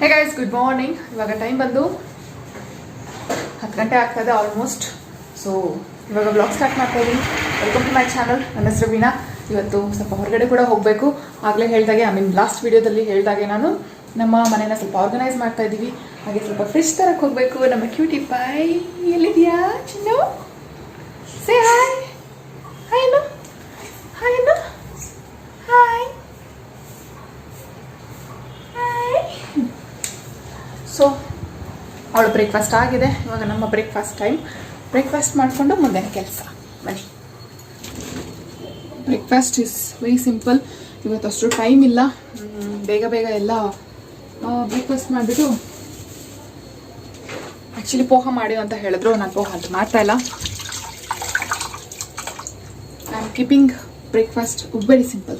ಹೇ guys, good morning. ಇವಾಗ time ಬಂದು 10 ಗಂಟೆ ಆಗ್ತಾಯಿದೆ ಆಲ್ಮೋಸ್ಟ್. ಸೊ ಇವಾಗ ಬ್ಲಾಗ್ ಸ್ಟಾರ್ಟ್ ಮಾಡ್ತಾ ಇದ್ದೀನಿ. Welcome to my channel. ನನ್ನ ಹೆಸರು ವೀಣಾ. ಇವತ್ತು ಸ್ವಲ್ಪ ಹೊರಗಡೆ ಕೂಡ ಹೋಗಬೇಕು. ಆಗಲೇ ಹೇಳಿದಾಗೆ ಲಾಸ್ಟ್ ವಿಡಿಯೋದಲ್ಲಿ ಹೇಳಿದಾಗೆ ನಾನು ನಮ್ಮ ಮನೇನ ಸ್ವಲ್ಪ ಆರ್ಗನೈಸ್ ಮಾಡ್ತಾ ಇದ್ದೀವಿ. ಹಾಗೆ ಸ್ವಲ್ಪ ಫ್ರಿಶ್ ತರಕ್ಕೆ ಹೋಗಬೇಕು. ನಮ್ಮ ಕ್ಯೂಟಿ ಪೈ ಎಲ್ಲಿದೆಯಾ ಚಿನ್ನು? Say hi. ಹಾಯ್ ಅನ್ನು, ಹಾಯ್ ಅನ್ನು, ಹಾಯ್. ಸೊ ಅವಳು ಬ್ರೇಕ್ಫಾಸ್ಟ್ ಆಗಿದೆ. ಇವಾಗ ನಮ್ಮ ಬ್ರೇಕ್ಫಾಸ್ಟ್ ಟೈಮ್. ಬ್ರೇಕ್ಫಾಸ್ಟ್ ಮಾಡಿಕೊಂಡು ಮುಂದೆ ಕೆಲಸ. ಬನ್ನಿ. Breakfast is very simple. ಇವತ್ತು ಅಷ್ಟು ಟೈಮ್ ಇಲ್ಲ. ಬೇಗ ಬೇಗ ಎಲ್ಲ ಬ್ರೇಕ್ಫಾಸ್ಟ್ ಮಾಡಿಬಿಟ್ಟು, ಆ್ಯಕ್ಚುಲಿ ಪೋಹ ಮಾಡಿ ಅಂತ ಹೇಳಿದ್ರು. ನಾನು ಪೋಹ ಅಂತ ಮಾಡ್ತಾಯಿಲ್ಲ. I am keeping breakfast very simple.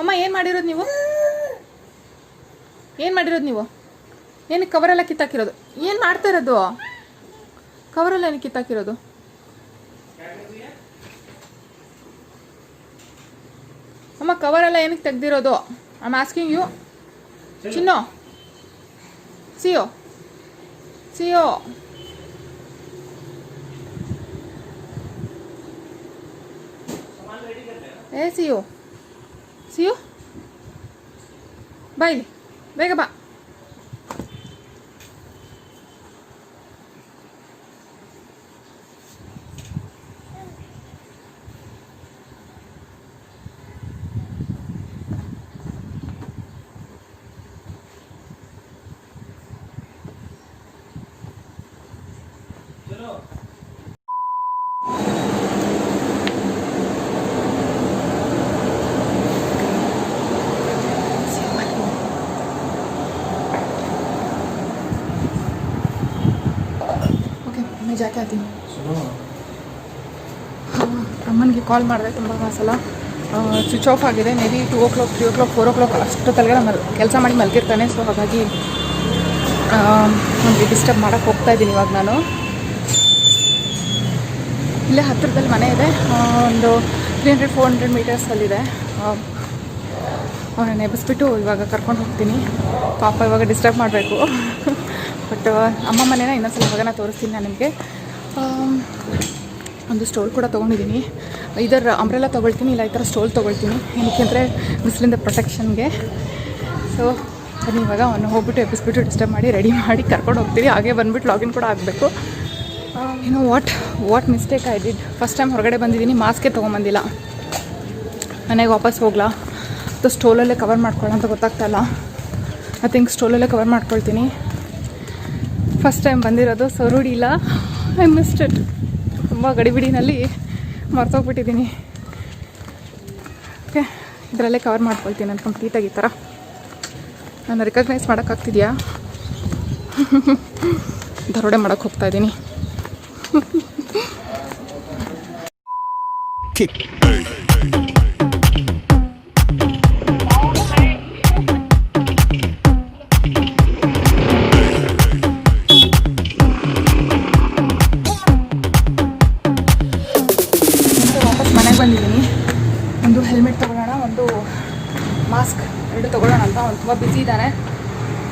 ಅಮ್ಮ, ಏನು ಮಾಡಿರೋದು ನೀವು? ಏನು ಮಾಡಿರೋದು ನೀವು? ಏನಕ್ಕೆ ಕವರೆಲ್ಲ ಕಿತ್ತಾಕಿರೋದು? ಏನು ಮಾಡ್ತಾ ಇರೋದು? ಕವರೆಲ್ಲ ಏನಕ್ಕೆ ಕಿತ್ತಾಕಿರೋದು? ಅಮ್ಮ, ಕವರೆಲ್ಲ ಏನಕ್ಕೆ ತೆಗ್ದಿರೋದು? I am asking you. ಚಿನ್ನು, ಸಿಯೋ ಸಿಯೋ. ಏ ಸಿಯೋ ಸಿಯೋ, ಬಾ ಇಲ್ಲಿ, ಬೇಗ ಬಾ. ಜಾಕೆ ಆತೀನಿ. ಅಮ್ಮನಿಗೆ ಕಾಲ್ ಮಾಡಿದೆ ತುಂಬ ಸಲ. ಸ್ವಿಚ್ ಆಫ್ ಆಗಿದೆ. May be 2 o'clock 3 o'clock 4 o'clock ಅಷ್ಟೊತ್ತಲ್ಲೆಲ್ಲ ಕೆಲಸ ಮಾಡಿ ಮಲಗಿರ್ತಾನೆ. ಸೊ ಹಾಗಾಗಿ ನನಗೆ ಡಿಸ್ಟರ್ಬ್ ಮಾಡೋಕ್ಕೆ ಹೋಗ್ತಾ ಇದ್ದೀನಿ. ಇವಾಗ ನಾನು ಇಲ್ಲೇ ಹತ್ತಿರದಲ್ಲಿ ಮನೆ ಇದೆ. ಒಂದು 300-400 ಮೀಟರ್ಸಲ್ಲಿದೆ. ಅವನನ್ನು ಎಬ್ಬಿಸ್ಬಿಟ್ಟು ಇವಾಗ ಕರ್ಕೊಂಡು ಹೋಗ್ತೀನಿ. ಪಾಪ ಇವಾಗ ಡಿಸ್ಟರ್ಬ್ ಮಾಡಬೇಕು. ಬಟ್ ಅಮ್ಮ ಮನೇನ ಇನ್ನೊಂದ್ಸಲ ಇವಾಗನ ತೋರಿಸ್ತೀನಿ ನಾನು ನಿಮಗೆ. ಒಂದು ಸ್ಟೋಲ್ ಕೂಡ ತೊಗೊಂಡಿದ್ದೀನಿ. ಇದರ ಅಂಬ್ರೆಲ್ಲ ತೊಗೊಳ್ತೀನಿ, ಇಲ್ಲ ಈ ಥರ ಸ್ಟೋಲ್ ತೊಗೊಳ್ತೀನಿ. ಏನಕ್ಕೆ ಅಂದರೆ ಬಿಸಿಲಿಂದ ಪ್ರೊಟೆಕ್ಷನ್ಗೆ. ಸೊ ಅದನ್ನ ಇವಾಗ ಅವನು ಹೋಗ್ಬಿಟ್ಟು ಎಬ್ಬಿಸ್ಬಿಟ್ಟು ಡಿಸ್ಟರ್ಬ್ ಮಾಡಿ ರೆಡಿ ಮಾಡಿ ಕರ್ಕೊಂಡು ಹೋಗ್ತೀವಿ. ಹಾಗೆ ಬಂದುಬಿಟ್ಟು ಲಾಗಿನ್ ಕೂಡ ಆಗಬೇಕು. ಏನೋ what mistake I did. First time ಹೊರಗಡೆ ಬಂದಿದ್ದೀನಿ, ಮಾಸ್ಕೇ ತೊಗೊಂಬಂದಿಲ್ಲ. ಮನೆಗೆ ವಾಪಸ್ ಹೋಗ್ಲಾ ಅಥವಾ ಸ್ಟೋಲಲ್ಲೇ ಕವರ್ ಮಾಡ್ಕೊಳ್ಳೋ ಅಂತ ಗೊತ್ತಾಗ್ತಾಯಿಲ್ಲ. ಐ ಥಿಂಕ್ ಸ್ಟೋಲಲ್ಲೇ ಕವರ್ ಮಾಡ್ಕೊಳ್ತೀನಿ. ಫಸ್ಟ್ ಟೈಮ್ ಬಂದಿರೋದು, ಸೊ ರೂಢಿ ಇಲ್ಲ. I missed it. ತುಂಬ ಗಡಿಬಿಡಿನಲ್ಲಿ ಮರ್ತೋಗ್ಬಿಟ್ಟಿದ್ದೀನಿ. ಓಕೆ, ಇದರಲ್ಲೇ ಕವರ್ ಮಾಡ್ಕೊಳ್ತೀನಿ ನಾನು ಕಂಪ್ಲೀಟಾಗಿ. ಈ ಥರ ನಾನು ರಿಕಗ್ನೈಸ್ ಮಾಡೋಕ್ಕಾಗ್ತಿದೆಯಾ? ದರೋಡೆ ಮಾಡೋಕ್ಕೆ ಹೋಗ್ತಾಯಿದ್ದೀನಿ. ಬಂದಿದ್ದೀನಿ. ಒಂದು ಹೆಲ್ಮೆಟ್ ತೊಗೊಳ್ಳೋಣ, ಒಂದು ಮಾಸ್ಕ್, 2 ತೊಗೊಳ್ಳೋಣ ಅಂತ. ಅವ್ನು ತುಂಬ ಬ್ಯುಸಿ ಇದ್ದಾನೆ,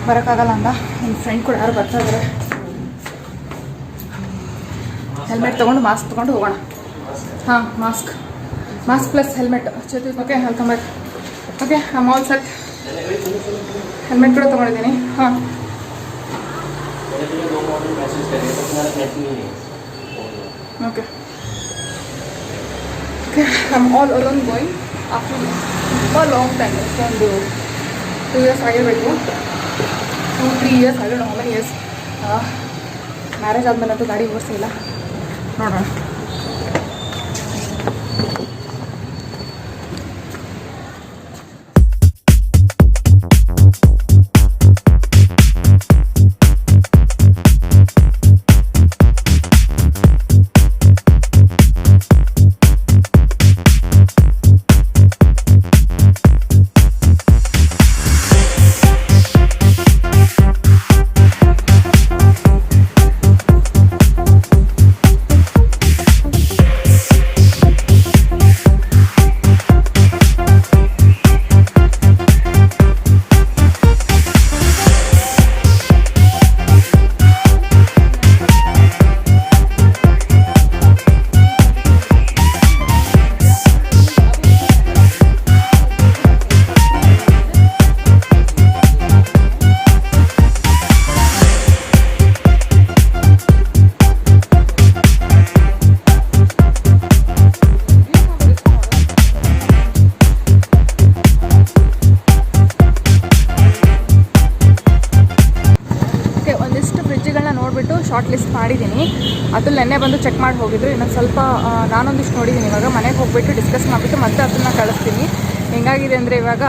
ಬರೋಕ್ಕಾಗಲ್ಲ ಅಂತ. ನನ್ನ ಫ್ರೆಂಡ್ ಕೂಡ ಯಾರು ಬರ್ತಾ ಇದ್ದಾರೆ. ಹೆಲ್ಮೆಟ್ ತೊಗೊಂಡು ಮಾಸ್ಕ್ ತೊಗೊಂಡು ಹೋಗೋಣ. ಹಾಂ, mask plus helmet. Okay, welcome back. Okay, I all set. Helmet ಕೂಡ ತೊಗೊಂಡಿದ್ದೀನಿ. ಹಾಂ, okay. I'm all alone going after a long time. It's ಒಂದು 2 years ಆಗಿರಬೇಕು. 2-3 years, I don't know how many years. Marriage ಆದಮೇಲಂತೂ ಗಾಡಿ ಓಡಿಸಿಲ್ಲ. ನೋಡೋಣ. ನೆನ್ನೆ ಬಂದು ಚೆಕ್ ಮಾಡಿ ಹೋಗಿದ್ರು. ಇನ್ನೊಂದು ಸ್ವಲ್ಪ ನಾನೊಂದಿಷ್ಟು ನೋಡಿದ್ದೀನಿ. ಇವಾಗ ಮನೆಗೆ ಹೋಗ್ಬಿಟ್ಟು ಡಿಸ್ಕಸ್ ಮಾಡಿಬಿಟ್ಟು ಮತ್ತೆ ಅದನ್ನು ಕಳಿಸ್ತೀನಿ. ಹೆಂಗಾಗಿದೆ ಅಂದರೆ ಇವಾಗ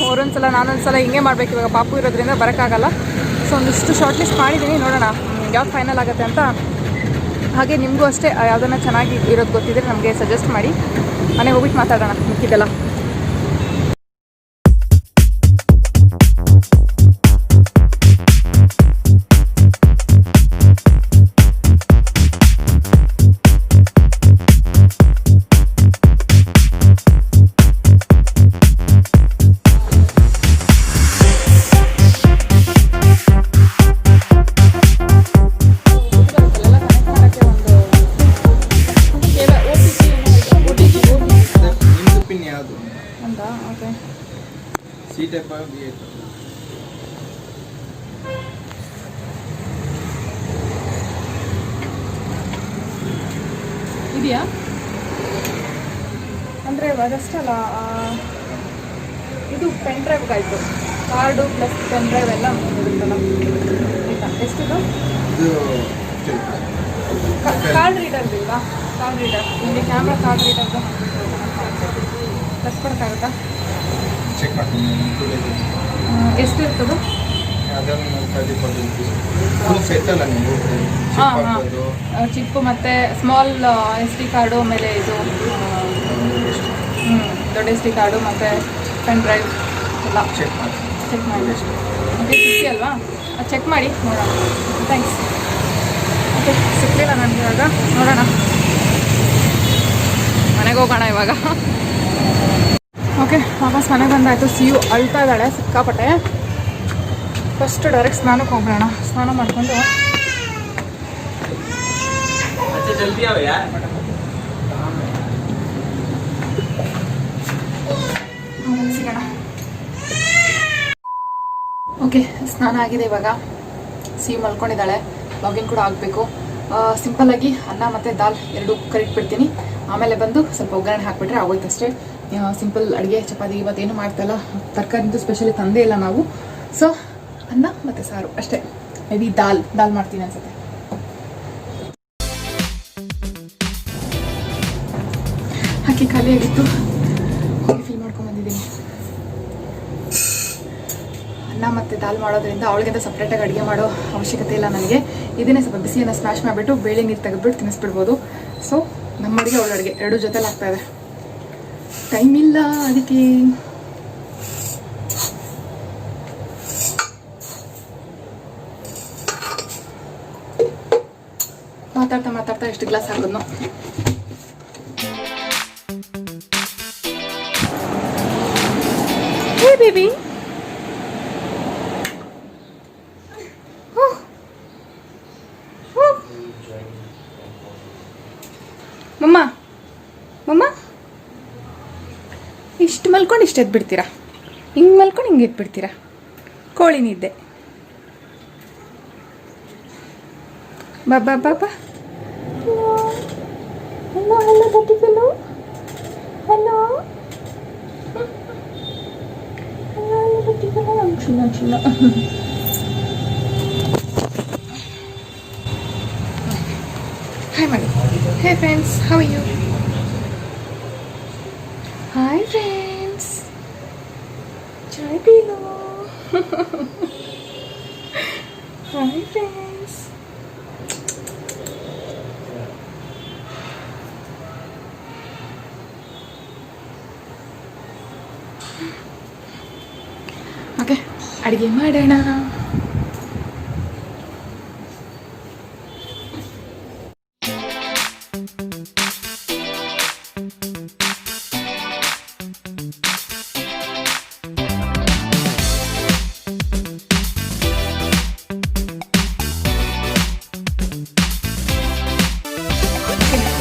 ಅವರೊಂದ್ಸಲ ನಾನೊಂದ್ಸಲ ಹಿಂಗೆ ಮಾಡಬೇಕು. ಇವಾಗ ಪಾಪು ಇರೋದ್ರಿಂದ ಬರೋಕ್ಕಾಗಲ್ಲ. ಸೊ ಒಂದಿಷ್ಟು ಶಾರ್ಟ್ ಲಿಸ್ಟ್ ಮಾಡಿದ್ದೀನಿ, ನೋಡೋಣ ಯಾವ್ದು ಫೈನಲ್ ಆಗುತ್ತೆ ಅಂತ. ಹಾಗೆ ನಿಮಗೂ ಅಷ್ಟೇ ಯಾವುದನ್ನು ಚೆನ್ನಾಗಿ ಇರೋದು ಗೊತ್ತಿದ್ರೆ ನಮಗೆ ಸಜೆಸ್ಟ್ ಮಾಡಿ. ಮನೆಗೆ ಹೋಗ್ಬಿಟ್ಟು ಮಾತಾಡೋಣ ಮಿಕ್ಕಿದೆಲ್ಲ. ಇದೆಯಾ ಅಂದರೆ ಅದಷ್ಟಲ್ಲ, ಇದು ಪೆನ್ ಡ್ರೈವ್ಗಾಯಿತು. ಕಾರ್ಡು ಪ್ಲಸ್ ಪೆನ್ ಡ್ರೈವ್ ಎಲ್ಲ ಇರುತ್ತಲ್ಲ. ಆಯಿತಾ, ಎಷ್ಟಿದು? ಕಾರ್ಡ್ ರೀಡರ್ದು ಇಲ್ವಾ? ಕಾರ್ಡ್ ರೀಡರ್ ಇಲ್ಲಿ ಕ್ಯಾಮ್ರಾ ಕಾರ್ಡ್ ರೀಡರ್ದು ತರ್ಸ್ಕೊಡೋಕ್ಕಾಗುತ್ತಾ? ಎಷ್ಟು ಇರ್ತದೆ? ಹಾಂ ಹಾಂ, ಚಿಪ್ಪು ಮತ್ತು ಸ್ಮಾಲ್ ಎಸ್ ಡಿ ಕಾರ್ಡು, ಆಮೇಲೆ ಇದು ದೊಡ್ಡ ಎಸ್ ಡಿ ಕಾರ್ಡು ಮತ್ತು ಪೆನ್ ಡ್ರೈವ್ ಎಲ್ಲ ಚೆಕ್ ಮಾಡಿ. ಓಕೆ, ಸಿಕ್ಕಿ ಅಲ್ವಾ? ಅದು ಚೆಕ್ ಮಾಡಿ ನೋಡೋಣ. ಥ್ಯಾಂಕ್ಸ್. ಓಕೆ, ಸಿಕ್ಕಲಿಲ್ಲ ನನಗೆ. ಇವಾಗ ನೋಡೋಣ, ಮನೆಗೆ ಹೋಗೋಣ ಇವಾಗ. ಓಕೆ, ವಾಪಸ್ ಮನೆಗೆ ಬಂದಾಯಿತು. ಸಿಯು ಅಳ್ತಾ ಇದ್ದಾಳೆ ಸಿಕ್ಕಾಪಟ್ಟೆ. ಫಸ್ಟ್ ಡೈರೆಕ್ಟ್ ಸ್ನಾನಕ್ಕೆ ಹೋಗೋಣ. ಸ್ನಾನ ಮಾಡಿಕೊಂಡು ಸಿಗೋಣ. ಓಕೆ, ಸ್ನಾನ ಆಗಿದೆ. ಇವಾಗ ಸಿಯು ಮಲ್ಕೊಂಡಿದ್ದಾಳೆ. ಲಾಗಿನ್ ಕೂಡ ಆಗಬೇಕು. ಸಿಂಪಲ್ಲಾಗಿ ಅನ್ನ ಮತ್ತು ದಾಲ್ ಎರಡು ಕುಕ್ಕರಿಗೆ ಬಿಡ್ತೀನಿ. ಆಮೇಲೆ ಬಂದು ಸ್ವಲ್ಪ ಒಗ್ಗರಣೆ ಹಾಕಿಬಿಟ್ರೆ ಆಗೋಯ್ತು ಅಷ್ಟೇ. ಸಿಂಪಲ್ ಅಡುಗೆ. ಚಪಾತಿ ಇವತ್ತೇನು ಮಾಡ್ತಾಯಿಲ್ಲ, ತರಕಾರಿದು ಸ್ಪೆಷಲಿ ತಂದೇ ಇಲ್ಲ ನಾವು. ಸೊ ಅನ್ನ ಮತ್ತು ಸಾರು ಅಷ್ಟೇ. ಮೇ ಬಿ ದಾಲ್ ಮಾಡ್ತೀನಿ ಅನ್ಸುತ್ತೆ. ಹಾಕಿ ಖಾಲಿಯಾಗಿತ್ತು, ಹೋಗಿ ಫಿಲ್ ಮಾಡ್ಕೊಂಡ್ಬಂದಿದ್ದೀನಿ. ಅನ್ನ ಮತ್ತು ದಾಲ್ ಮಾಡೋದ್ರಿಂದ ಅವಳಿಗಿಂತ ಸಪ್ರೇಟಾಗಿ ಅಡುಗೆ ಮಾಡೋ ಅವಶ್ಯಕತೆ ಇಲ್ಲ ನನಗೆ. ಇದನ್ನೇ ಸ್ವಲ್ಪ ಬಿಸಿಯನ್ನು ಸ್ಮ್ಯಾಶ್ ಮಾಡಿಬಿಟ್ಟು ಬೇಳೆ ನೀರು ತೆಗೆದ್ಬಿಟ್ಟು ತಿನ್ನಿಸ್ಬಿಡ್ಬೋದು. ಸೊ ನಮ್ಮ ಅಡುಗೆ ಅವಳ ಅಡುಗೆ ಎರಡೂ ಜೊತೆಲಿ ಆಗ್ತಾಯಿದೆ. ಟೈಮ್ ಇಲ್ಲ ಅದಕ್ಕೆ. ಮಾತಾಡ್ತಾ ಎಷ್ಟು ಗ್ಲಾಸ್ ಹಾಕೋದ್ನು. ಹೇ ಬೇಬಿ, ಮಮ್ಮ ಇಷ್ಟು ಮಲ್ಕೊಂಡು ಇಷ್ಟು ಎದ್ಬಿಡ್ತೀರಾ? ಹಿಂಗೆ ಮಲ್ಕೊಂಡು ಹಿಂಗೆ ಎದ್ಬಿಡ್ತೀರಾ? ಕೋಳಿ ನಿದ್ದೆ. ಬಾಬಾ ಬಾಬಾ. ಹಲೋ ಹಲೋ ಬಟ್ಟಿ ಹಲೋ ಹಲೋ ಹಲೋ ಬಟ್ಟಿ ಹಲೋ. ಚಿನ್ನ ಹಾಯ್ ಮಾಡಿ. Hey friends, how are you? Hi friends, ಚಾಯ್ ಪೀ ಲೋ. Hi friends. ಓಕೆ, ಅಡುಗೆ ಮಾಡೋಣ.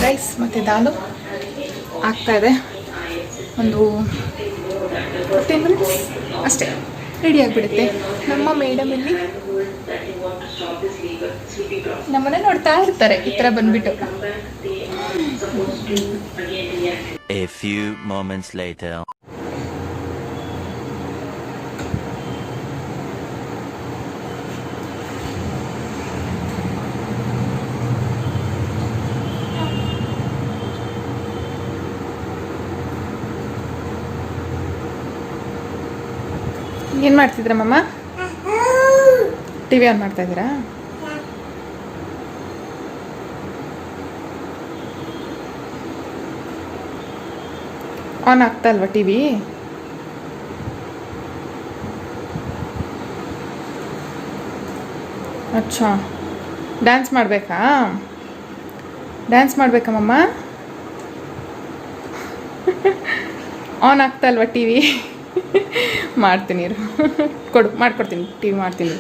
ರೈಸ್ ಮತ್ತು ದಾಲು ಆಗ್ತಾಯಿದೆ. ಒಂದು 10 ಮಿನಿಟ್ಸ್ ಅಷ್ಟೇ ರೆಡಿ ಆಗಿಬಿಡುತ್ತೆ. ನಮ್ಮ ಮೇಡಮ್ ಇಲ್ಲಿ ನಮ್ಮನ್ನ ನೋಡ್ತಾ ಇರ್ತಾರೆ ಈ ಥರ ಬಂದ್ಬಿಟ್ಟು. A few moments later. ಏನು ಮಾಡ್ತಿದ್ರಮ್ಮ? ಟಿ ವಿ ಆನ್ ಮಾಡ್ತಾ ಇದ್ದೀರಾ? ಆನ್ ಆಗ್ತಾ ಅಲ್ವಾ ಟಿ ವಿ? ಅಚ್ಚಾ, ಡ್ಯಾನ್ಸ್ ಮಾಡಬೇಕಾ? ಡ್ಯಾನ್ಸ್ ಮಾಡಬೇಕಮ್ಮ? ಆನ್ ಆಗ್ತಾ ಅಲ್ವಾ ಟಿ ವಿ? ಮಾಡ್ತೀನಿ ಇರು. ಕೊಡು, ಮಾಡ್ಕೊಡ್ತೀನಿ, ಟಿ ವಿ ಮಾಡ್ತೀನಿ.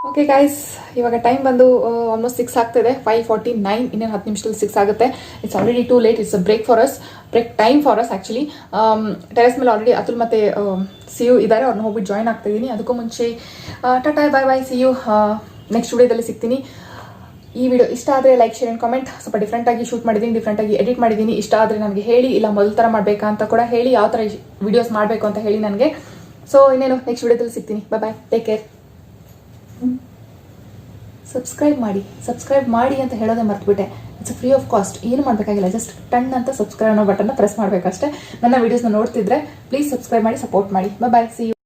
ಓಕೆ ಗೈಸ್, ಇವಾಗ ಟೈಮ್ ಬಂದು ಆಲ್ಮೋಸ್ಟ್ 6 ಆಗ್ತಿದೆ. 5:49. ಇನ್ನೇನು 10 ನಿಮಿಷದಲ್ಲಿ 6 ಆಗುತ್ತೆ. It's already too late. It's a break for us, break time for us actually. Terrace ಮೇಲೆ ಆಲ್ರೆಡಿ ಅತುಲ್ ಮತ್ತು ಸಿಯು ಇದ್ದಾರೆ. ಅವ್ರನ್ನ ಹೋಗ್ಬಿಟ್ಟು ಜಾಯ್ನ್ ಆಗ್ತಾಯಿದ್ದೀನಿ. ಅದಕ್ಕೂ ಮುಂಚೆ ಟಾಟಾ, ಬಾಯ್ ಬಾಯ್, ಸಿಯು. ನೆಕ್ಸ್ಟ್ ವಿಡಿಯೋದಲ್ಲಿ ಸಿಗ್ತೀನಿ. ಈ ವಿಡಿಯೋ ಇಷ್ಟ ಆದರೆ ಲೈಕ್, ಶೇರ್ ಆ್ಯಂಡ್ ಕಾಮೆಂಟ್. ಸ್ವಲ್ಪ ಡಿಫ್ರೆಂಟಾಗಿ ಶೂಟ್ ಮಾಡಿದ್ದೀನಿ, ಡಿಫ್ರೆಂಟಾಗಿ ಎಡಿಟ್ ಮಾಡಿದ್ದೀನಿ. ಇಷ್ಟ ಆದರೆ ನನಗೆ ಹೇಳಿ, ಇಲ್ಲ ಮೊದಲ ಥರ ಮಾಡಬೇಕಾ ಅಂತ ಕೂಡ ಹೇಳಿ, ಯಾವ ಥರ ವಿಡಿಯೋಸ್ ಮಾಡಬೇಕು ಅಂತ ಹೇಳಿ ನನಗೆ. ಸೊ ಇನ್ನೇನು ನೆಕ್ಸ್ಟ್ ವಿಡಿಯೋದಲ್ಲಿ ಸಿಗ್ತೀನಿ. ಬಾಯ್, ಟೇಕ್ ಕೇರ್. ಸಬ್ಸ್ಕ್ರೈಬ್ ಮಾಡಿ ಅಂತ ಹೇಳೋದೇ ಮರ್ತ್ಬಿಟ್ಟೆ. ಇಟ್ಸ್ ಫ್ರೀ ಆಫ್ ಕಾಸ್ಟ್, ಏನು ಮಾಡಬೇಕಾಗಿಲ್ಲ. ಜಸ್ಟ್ ಟನ್ ಅಂತ ಸಬ್ಸ್ಕ್ರೈಬ್ ಅನ್ನೋ ಬಟನ್ನ ಪ್ರೆಸ್ ಮಾಡಬೇಕಷ್ಟೇ. ನನ್ನ ವೀಡಿಯೋಸ್ನ ನೋಡ್ತಿದ್ರೆ ಪ್ಲೀಸ್ ಸಬ್ಸ್ಕ್ರೈಬ್ ಮಾಡಿ, ಸಪೋರ್ಟ್ ಮಾಡಿ. ಬಾಯ್, ಸಿ ಯು.